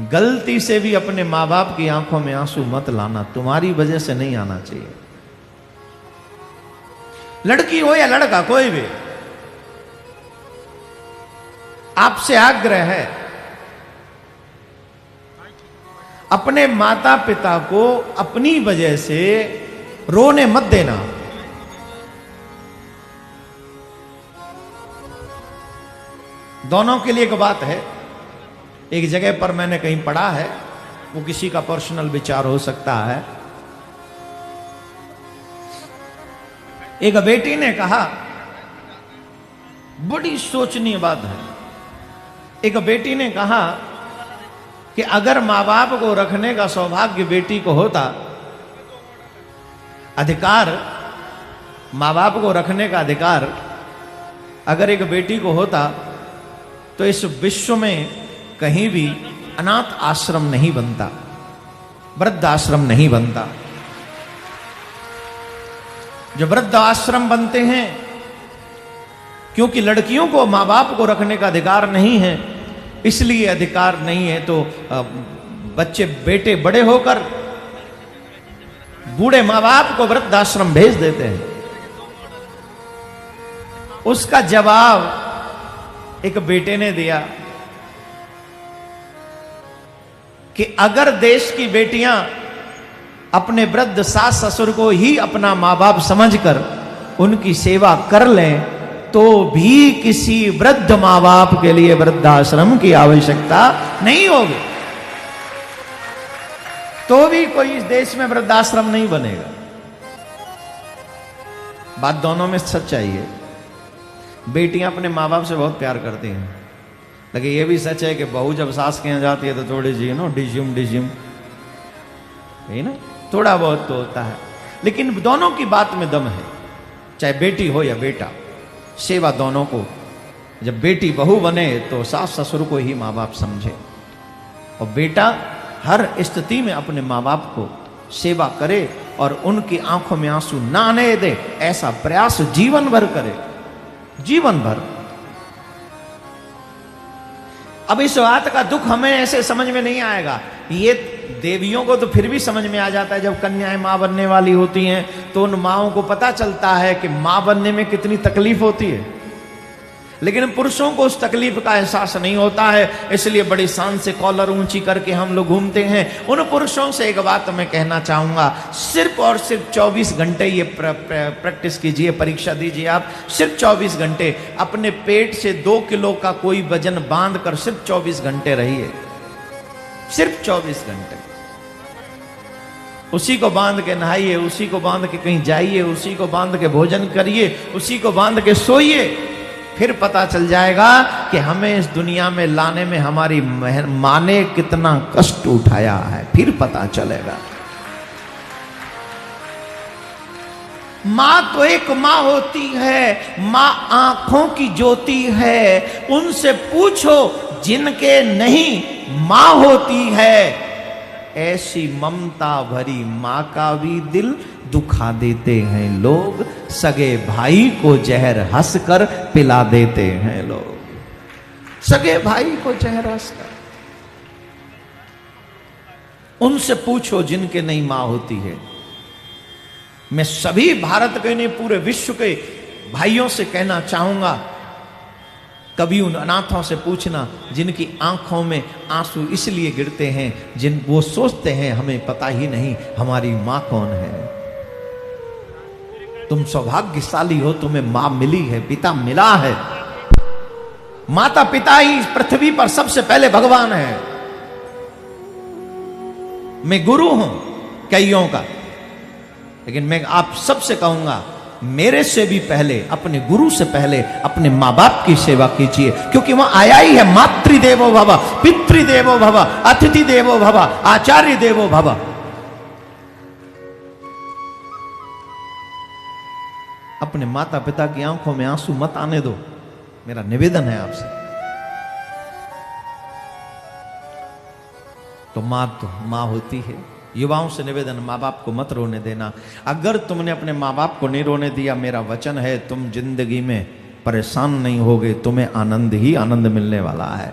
गलती से भी अपने माँ बाप की आंखों में आंसू मत लाना, तुम्हारी वजह से नहीं आना चाहिए। लड़की हो या लड़का, कोई भी, आपसे आग्रह है, अपने माता पिता को अपनी वजह से रोने मत देना। दोनों के लिए एक बात है, एक जगह पर मैंने कहीं पढ़ा है, वो किसी का पर्सनल विचार हो सकता है। एक बेटी ने कहा, बड़ी सोचनीय बात है, एक बेटी ने कहा कि अगर मां बाप को रखने का सौभाग्य बेटी को होता, अधिकार, मां बाप को रखने का अधिकार अगर एक बेटी को होता, तो इस विश्व में कहीं भी अनाथ आश्रम नहीं बनता, वृद्ध आश्रम नहीं बनता। जो वृद्ध आश्रम बनते हैं, क्योंकि लड़कियों को मां बाप को रखने का अधिकार नहीं है, इसलिए अधिकार नहीं है तो बच्चे, बेटे बड़े होकर बूढ़े मां बाप को वृद्ध आश्रम भेज देते हैं। उसका जवाब एक बेटे ने दिया कि अगर देश की बेटियां अपने वृद्ध सास ससुर को ही अपना मां बाप समझकर उनकी सेवा कर लें, तो भी किसी वृद्ध मां बाप के लिए वृद्धाश्रम की आवश्यकता नहीं होगी, तो भी कोई इस देश में वृद्धाश्रम नहीं बनेगा। बात दोनों में सच्चाई है। बेटियां अपने माँ बाप से बहुत प्यार करती हैं, लेकिन यह भी सच है कि बहू जब सास के यहाँ जाती है तो थोड़ी सी डिज्यूम है ना, थोड़ा बहुत तो होता है, लेकिन दोनों की बात में दम है। चाहे बेटी हो या बेटा, सेवा दोनों को। जब बेटी बहू बने तो सास ससुर को ही माँ बाप समझे, और बेटा हर स्थिति में अपने माँ बाप को सेवा करे और उनकी आंखों में आंसू ना आने दे, ऐसा प्रयास जीवन भर करे, जीवन भर। अब इस बात का दुख हमें ऐसे समझ में नहीं आएगा। ये देवियों को तो फिर भी समझ में आ जाता है, जब कन्याएं मां बनने वाली होती हैं तो उन माओं को पता चलता है कि मां बनने में कितनी तकलीफ होती है, लेकिन पुरुषों को उस तकलीफ का एहसास नहीं होता है, इसलिए बड़ी शान से कॉलर ऊंची करके हम लोग घूमते हैं। उन पुरुषों से एक बात मैं कहना चाहूंगा, सिर्फ और सिर्फ 24 घंटे ये प्रैक्टिस कीजिए, परीक्षा दीजिए। आप सिर्फ 24 घंटे अपने पेट से 2 किलो का कोई वजन बांध कर सिर्फ 24 घंटे रहिए, सिर्फ 24 घंटे। उसी को बांध के नहाइए, उसी को बांध के कहीं जाइए, उसी को बांध के भोजन करिए, उसी को बांध के सोइए, फिर पता चल जाएगा कि हमें इस दुनिया में लाने में हमारी मां ने कितना कष्ट उठाया है, फिर पता चलेगा। मां तो एक मां होती है, मां आंखों की ज्योति है, उनसे पूछो जिनके नहीं मां होती है। ऐसी ममता भरी मां का भी दिल दुखा देते हैं लोग, सगे भाई को जहर हंसकर पिला देते हैं लोग, सगे भाई को जहर हंसकर। उनसे पूछो जिनके नहीं मां होती है। मैं सभी भारत के नहीं, पूरे विश्व के भाइयों से कहना चाहूंगा, कभी उन अनाथों से पूछना जिनकी आंखों में आंसू इसलिए गिरते हैं, जिन वो सोचते हैं हमें पता ही नहीं हमारी मां कौन है। तुम सौभाग्यशाली हो, तुम्हें मां मिली है, पिता मिला है। माता पिता ही पृथ्वी पर सबसे पहले भगवान है। मैं गुरु हूं कईयों का, लेकिन मैं आप सबसे कहूंगा, मेरे से भी पहले, अपने गुरु से पहले अपने मां बाप की सेवा कीजिए, क्योंकि वहां आया ही है मातृदेवो भव, पितृदेवो भव, अतिथि देवो भव, आचार्य देवो भव। अपने माता पिता की आंखों में आंसू मत आने दो, मेरा निवेदन है आपसे। तो मां होती है। युवाओं से निवेदन, माँ बाप को मत रोने देना। अगर तुमने अपने माँ बाप को नहीं रोने दिया, मेरा वचन है तुम जिंदगी में परेशान नहीं होगे, तुम्हें आनंद ही आनंद मिलने वाला है।